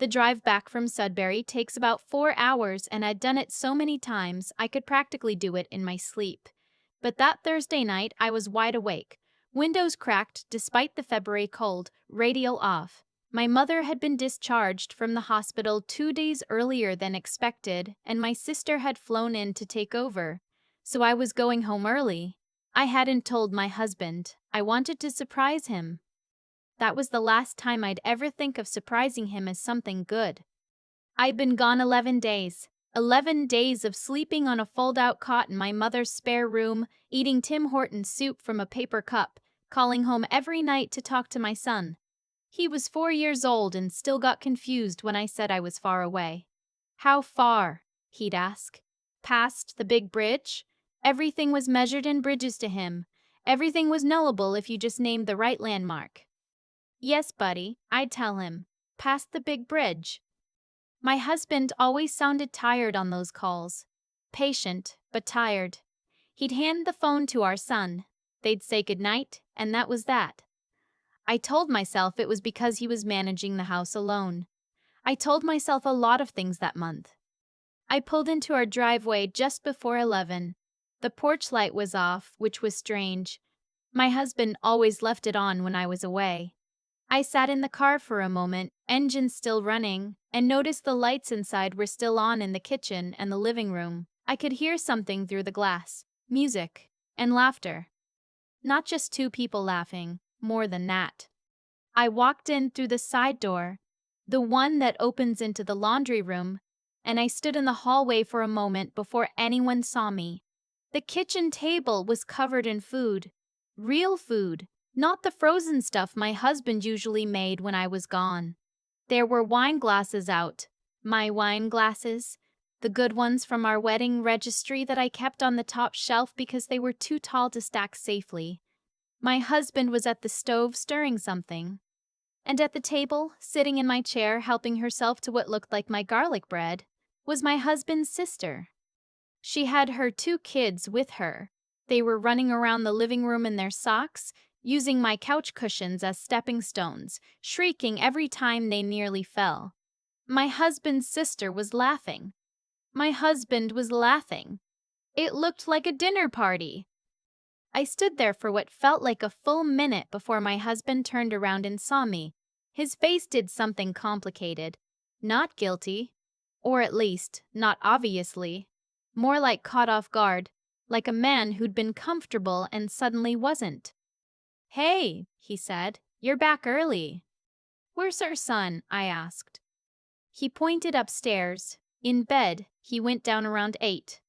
The drive back from Sudbury takes about 4 hours, and I'd done it so many times I could practically do it in my sleep. But that Thursday night, I was wide awake. Windows cracked despite the February cold, radio off. My mother had been discharged from the hospital 2 days earlier than expected, and my sister had flown in to take over. So I was going home early. I hadn't told my husband. I wanted to surprise him. That was the last time I'd ever think of surprising him as something good. I'd been gone 11 days. 11 days of sleeping on a fold-out cot in my mother's spare room, eating Tim Hortons soup from a paper cup, calling home every night to talk to my son. He was 4 years old and still got confused when I said I was far away. "How far?" he'd ask. "Past the big bridge?" Everything was measured in bridges to him. Everything was knowable if you just named the right landmark. "Yes, buddy," I'd tell him. "Past the big bridge." My husband always sounded tired on those calls. Patient, but tired. He'd hand the phone to our son. They'd say goodnight, and that was that. I told myself it was because he was managing the house alone. I told myself a lot of things that month. I pulled into our driveway just before 11. The porch light was off, which was strange. My husband always left it on when I was away. I sat in the car for a moment, engine still running, and noticed the lights inside were still on in the kitchen and the living room. I could hear something through the glass. Music. And laughter. Not just two people laughing, more than that. I walked in through the side door, the one that opens into the laundry room, and I stood in the hallway for a moment before anyone saw me. The kitchen table was covered in food. Real food. Not the frozen stuff my husband usually made when I was gone. There were wine glasses out. My wine glasses. The good ones from our wedding registry that I kept on the top shelf because they were too tall to stack safely. My husband was at the stove stirring something. And at the table, sitting in my chair helping herself to what looked like my garlic bread, was my husband's sister. She had her 2 kids with her. They were running around the living room in their socks, using my couch cushions as stepping stones, shrieking every time they nearly fell. My husband's sister was laughing. My husband was laughing. It looked like a dinner party. I stood there for what felt like a full minute before my husband turned around and saw me. His face did something complicated. Not guilty. Or at least, not obviously. More like caught off guard. Like a man who'd been comfortable and suddenly wasn't. "Hey," he said, "you're back early." "Where's our son?" I asked. He pointed upstairs. In bed, he went down around 8.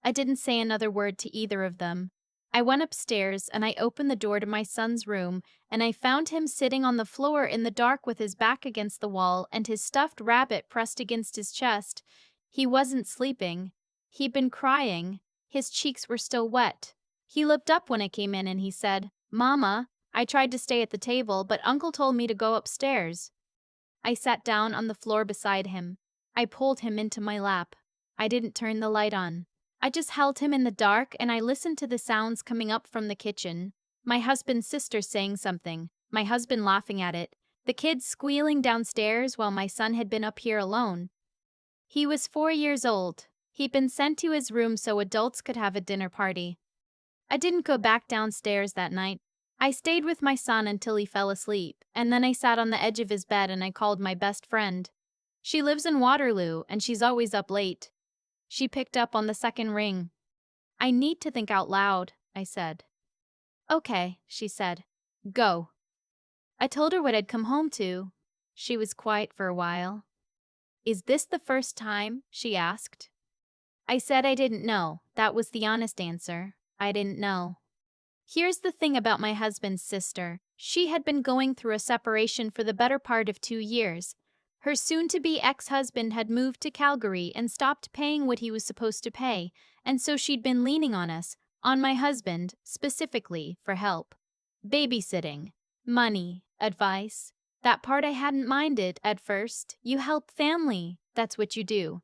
I didn't say another word to either of them. I went upstairs and I opened the door to my son's room, and I found him sitting on the floor in the dark with his back against the wall and his stuffed rabbit pressed against his chest. He wasn't sleeping. He'd been crying. His cheeks were still wet. He looked up when I came in and he said, "Mama, I tried to stay at the table, but Uncle told me to go upstairs." I sat down on the floor beside him. I pulled him into my lap. I didn't turn the light on. I just held him in the dark and I listened to the sounds coming up from the kitchen. My husband's sister saying something, my husband laughing at it, the kids squealing downstairs while my son had been up here alone. He was 4 years old. He'd been sent to his room so adults could have a dinner party. I didn't go back downstairs that night. I stayed with my son until he fell asleep, and then I sat on the edge of his bed and I called my best friend. She lives in Waterloo and she's always up late. She picked up on the second ring. "I need to think out loud," I said. "Okay," she said. "Go." I told her what I'd come home to. She was quiet for a while. "Is this the first time?" she asked. I said I didn't know. That was the honest answer. I didn't know. Here's the thing about my husband's sister. She had been going through a separation for the better part of 2 years. Her soon-to-be ex-husband had moved to Calgary and stopped paying what he was supposed to pay, and so she'd been leaning on us, on my husband, specifically, for help. Babysitting, money, advice. That part I hadn't minded at first. You help family. That's what you do.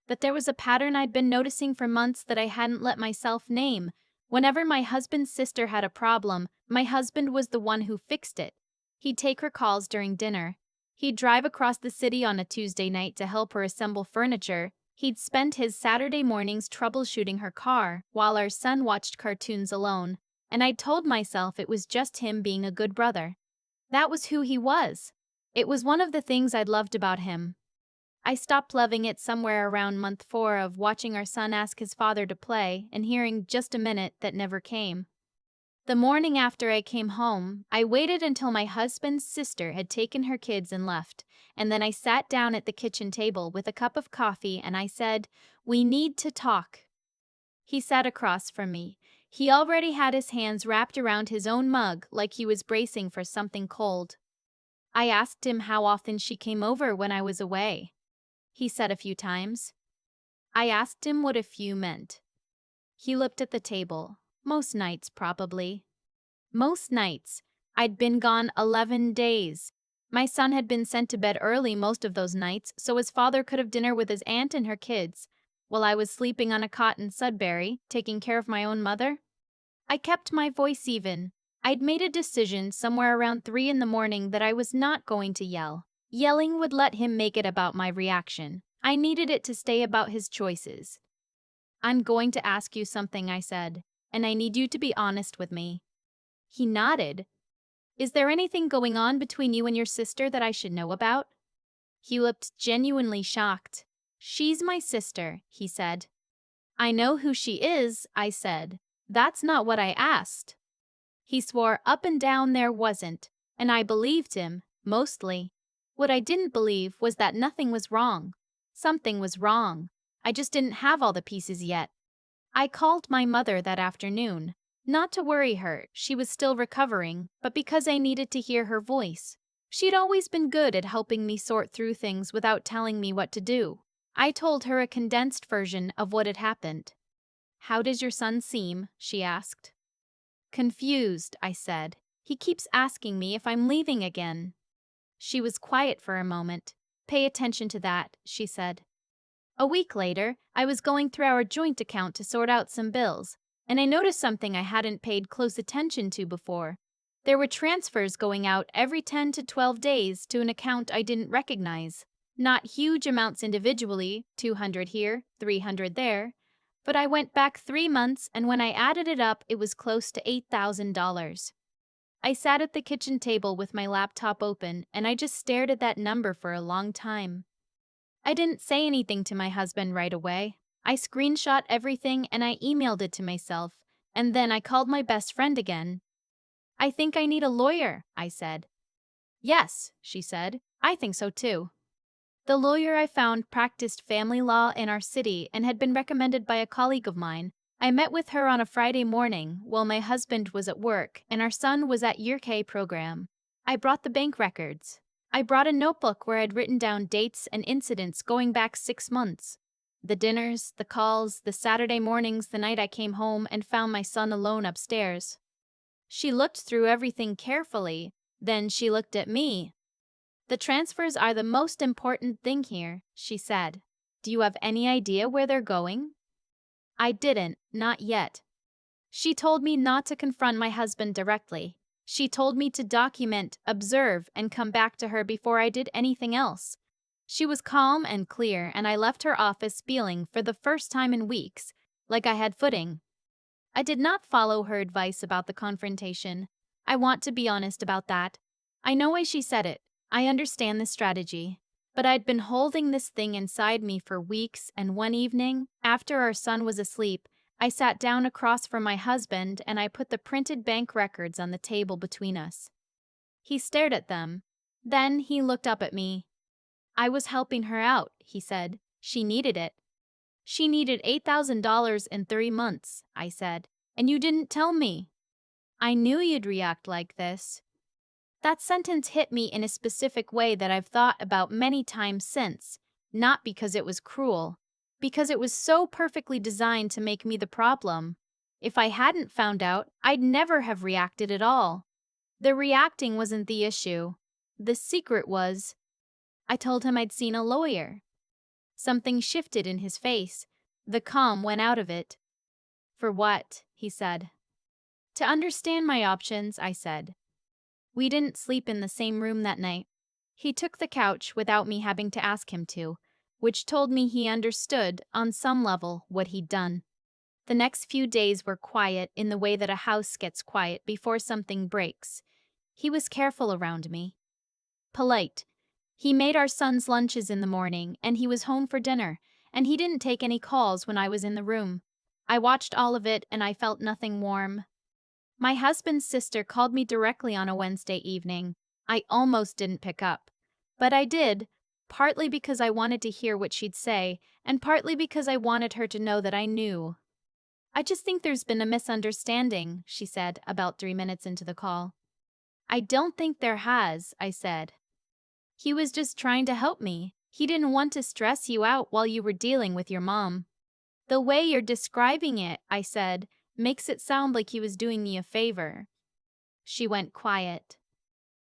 But there was a pattern I'd been noticing for months that I hadn't let myself name. Whenever my husband's sister had a problem, my husband was the one who fixed it. He'd take her calls during dinner. He'd drive across the city on a Tuesday night to help her assemble furniture. He'd spend his Saturday mornings troubleshooting her car, while our son watched cartoons alone. And I'd told myself it was just him being a good brother. That was who he was. It was one of the things I'd loved about him. I stopped loving it somewhere around month 4 of watching our son ask his father to play and hearing just a minute that never came. The morning after I came home, I waited until my husband's sister had taken her kids and left, and then I sat down at the kitchen table with a cup of coffee and I said, "We need to talk." He sat across from me. He already had his hands wrapped around his own mug like he was bracing for something cold. I asked him how often she came over when I was away. He said a few times. I asked him what a few meant. He looked at the table. Most nights, probably. Most nights. I'd been gone 11 days. My son had been sent to bed early most of those nights, so his father could have dinner with his aunt and her kids, while I was sleeping on a cot in Sudbury, taking care of my own mother. I kept my voice even. I'd made a decision somewhere around 3 in the morning that I was not going to yell. Yelling would let him make it about my reaction. I needed it to stay about his choices. "I'm going to ask you something," I said, "and I need you to be honest with me." He nodded. "Is there anything going on between you and your sister that I should know about?" He looked genuinely shocked. "She's my sister," he said. "I know who she is," I said. "That's not what I asked." He swore up and down there wasn't, and I believed him, mostly. What I didn't believe was that nothing was wrong. Something was wrong. I just didn't have all the pieces yet. I called my mother that afternoon. Not to worry her, she was still recovering, but because I needed to hear her voice. She'd always been good at helping me sort through things without telling me what to do. I told her a condensed version of what had happened. "How does your son seem?" she asked. "Confused," I said. "He keeps asking me if I'm leaving again." She was quiet for a moment. "Pay attention to that," she said. A week later, I was going through our joint account to sort out some bills, and I noticed something I hadn't paid close attention to before. There were transfers going out every 10 to 12 days to an account I didn't recognize. Not huge amounts individually, 200 here, 300 there, but I went back 3 months, and when I added it up, it was close to $8,000. I sat at the kitchen table with my laptop open, and I just stared at that number for a long time. I didn't say anything to my husband right away. I screenshot everything and I emailed it to myself, and then I called my best friend again. "I think I need a lawyer," I said. "Yes," she said. "I think so too." The lawyer I found practiced family law in our city and had been recommended by a colleague of mine. I met with her on a Friday morning while my husband was at work and our son was at Year K program. I brought the bank records. I brought a notebook where I'd written down dates and incidents going back 6 months. The dinners, the calls, the Saturday mornings the night I came home and found my son alone upstairs. She looked through everything carefully, then she looked at me. "The transfers are the most important thing here," she said. "Do you have any idea where they're going?" I didn't, not yet. She told me not to confront my husband directly. She told me to document, observe, and come back to her before I did anything else. She was calm and clear, and I left her office feeling, for the first time in weeks, like I had footing. I did not follow her advice about the confrontation. I want to be honest about that. I know why she said it. I understand the strategy. But I'd been holding this thing inside me for weeks, and one evening, after our son was asleep, I sat down across from my husband and I put the printed bank records on the table between us. He stared at them. Then he looked up at me. "I was helping her out," he said. "She needed it." "She needed $8,000 in 3 months," I said. "And you didn't tell me." "I knew you'd react like this." That sentence hit me in a specific way that I've thought about many times since, not because it was cruel, because it was so perfectly designed to make me the problem. If I hadn't found out, I'd never have reacted at all. The reacting wasn't the issue. The secret was, I told him I'd seen a lawyer. Something shifted in his face. The calm went out of it. "For what?" he said. "To understand my options," I said. "We didn't sleep in the same room that night." He took the couch without me having to ask him to, which told me he understood, on some level, what he'd done. The next few days were quiet in the way that a house gets quiet before something breaks. He was careful around me. Polite. He made our son's lunches in the morning, and he was home for dinner, and he didn't take any calls when I was in the room. I watched all of it, and I felt nothing warm. My husband's sister called me directly on a Wednesday evening. I almost didn't pick up. But I did, partly because I wanted to hear what she'd say, and partly because I wanted her to know that I knew. "I just think there's been a misunderstanding," she said, about 3 minutes into the call. "I don't think there has," I said. "He was just trying to help me. He didn't want to stress you out while you were dealing with your mom." "The way you're describing it," I said, "makes it sound like he was doing me a favor." She went quiet.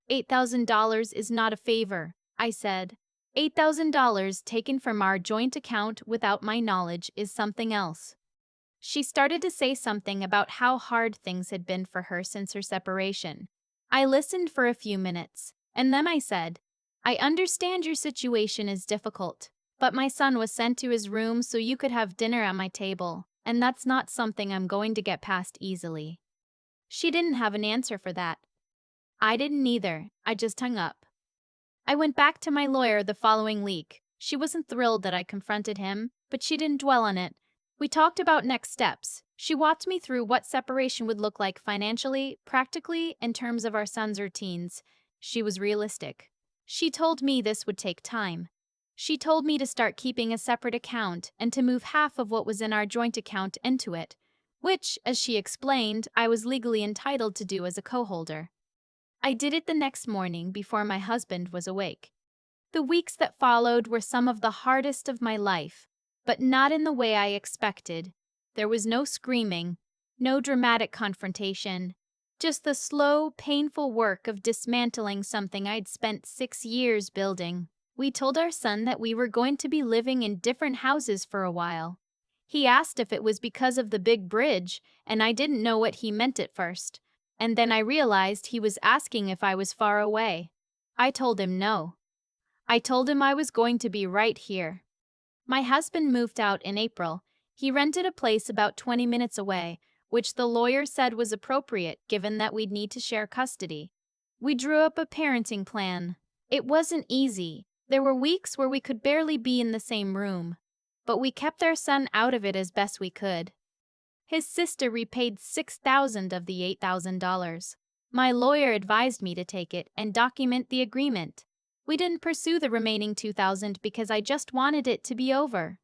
$8,000 is not a favor, I said. $8,000 taken from our joint account without my knowledge is something else. She started to say something about how hard things had been for her since her separation. I listened for a few minutes, and then I said, "I understand your situation is difficult, but my son was sent to his room so you could have dinner at my table, and that's not something I'm going to get past easily." She didn't have an answer for that. I didn't either. I just hung up. I went back to my lawyer the following week. She wasn't thrilled that I confronted him, but she didn't dwell on it. We talked about next steps. She walked me through what separation would look like financially, practically, in terms of our son's routines. She was realistic. She told me this would take time. She told me to start keeping a separate account and to move half of what was in our joint account into it, which, as she explained, I was legally entitled to do as a co-holder. I did it the next morning before my husband was awake. The weeks that followed were some of the hardest of my life, but not in the way I expected. There was no screaming, no dramatic confrontation, just the slow, painful work of dismantling something I'd spent 6 years building. We told our son that we were going to be living in different houses for a while. He asked if it was because of the big bridge, and I didn't know what he meant at first. And then I realized he was asking if I was far away. I told him no. I told him I was going to be right here. My husband moved out in April. He rented a place about 20 minutes away, which the lawyer said was appropriate given that we'd need to share custody. We drew up a parenting plan. It wasn't easy. There were weeks where we could barely be in the same room, but we kept our son out of it as best we could. His sister repaid $6,000 of the $8,000. My lawyer advised me to take it and document the agreement. We didn't pursue the remaining $2,000 because I just wanted it to be over.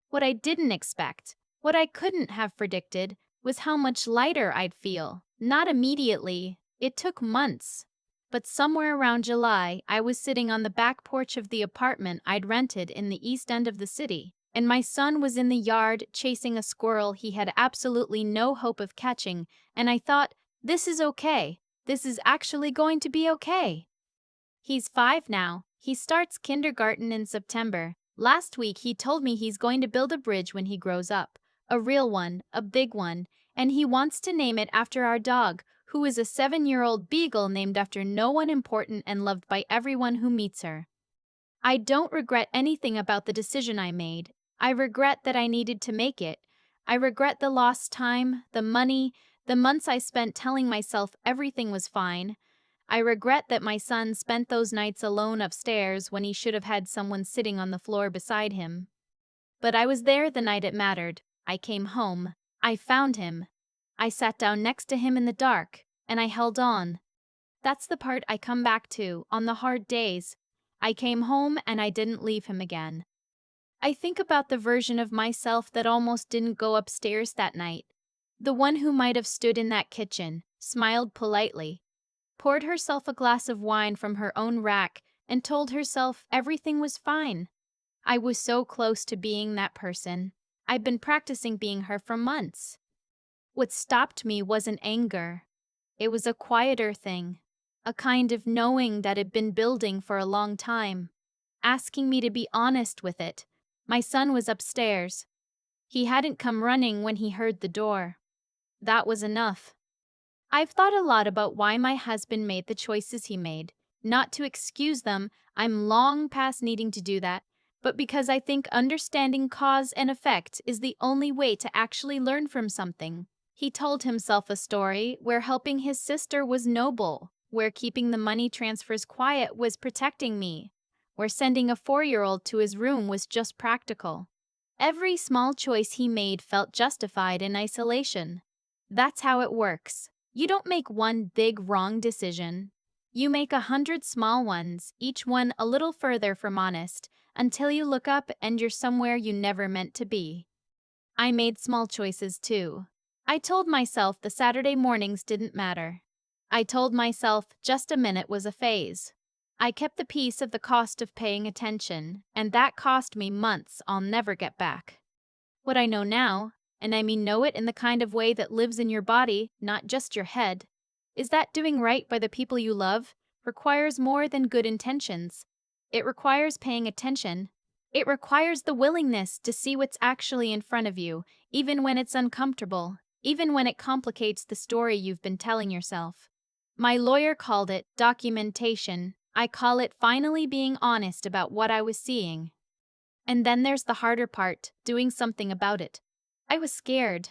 What I didn't expect, what I couldn't have predicted, was how much lighter I'd feel. Not immediately. It took months. But somewhere around July, I was sitting on the back porch of the apartment I'd rented in the east end of the city, and my son was in the yard chasing a squirrel he had absolutely no hope of catching, and I thought, this is okay. This is actually going to be okay. He's 5 now. He starts kindergarten in September. Last week he told me he's going to build a bridge when he grows up. A real one, a big one, and he wants to name it after our dog, who is a 7-year-old beagle named after no one important and loved by everyone who meets her. I don't regret anything about the decision I made. I regret that I needed to make it. I regret the lost time, the money, the months I spent telling myself everything was fine. I regret that my son spent those nights alone upstairs when he should have had someone sitting on the floor beside him. But I was there the night it mattered. I came home. I found him. I sat down next to him in the dark, and I held on. That's the part I come back to on the hard days. I came home and I didn't leave him again. I think about the version of myself that almost didn't go upstairs that night. The one who might have stood in that kitchen, smiled politely, poured herself a glass of wine from her own rack, and told herself everything was fine. I was so close to being that person. I'd been practicing being her for months. What stopped me wasn't anger. It was a quieter thing, a kind of knowing that had been building for a long time, asking me to be honest with it. My son was upstairs. He hadn't come running when he heard the door. That was enough. I've thought a lot about why my husband made the choices he made. Not to excuse them, I'm long past needing to do that, but because I think understanding cause and effect is the only way to actually learn from something. He told himself a story where helping his sister was noble, where keeping the money transfers quiet was protecting me, where sending a 4-year-old to his room was just practical. Every small choice he made felt justified in isolation. That's how it works. You don't make one big wrong decision. You make 100 small ones, each one a little further from honest, until you look up and you're somewhere you never meant to be. I made small choices too. I told myself the Saturday mornings didn't matter. I told myself just a minute was a phase. I kept the peace of the cost of paying attention, and that cost me months I'll never get back. What I know now, and I mean know it in the kind of way that lives in your body, not just your head, is that doing right by the people you love requires more than good intentions. It requires paying attention. It requires the willingness to see what's actually in front of you, even when it's uncomfortable, even when it complicates the story you've been telling yourself. My lawyer called it documentation. I call it finally being honest about what I was seeing. And then there's the harder part, doing something about it. I was scared.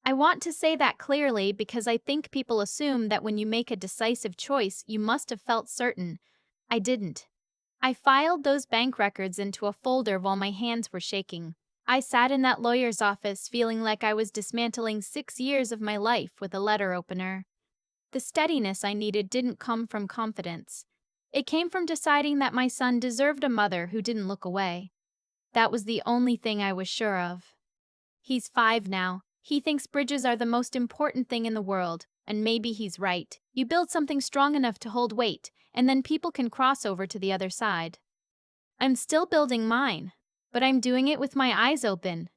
I want to say that clearly because I think people assume that when you make a decisive choice, you must have felt certain. I didn't. I filed those bank records into a folder while my hands were shaking. I sat in that lawyer's office feeling like I was dismantling 6 years of my life with a letter opener. The steadiness I needed didn't come from confidence. It came from deciding that my son deserved a mother who didn't look away. That was the only thing I was sure of. He's 5 now. He thinks bridges are the most important thing in the world, and maybe he's right. You build something strong enough to hold weight, and then people can cross over to the other side. I'm still building mine, but I'm doing it with my eyes open,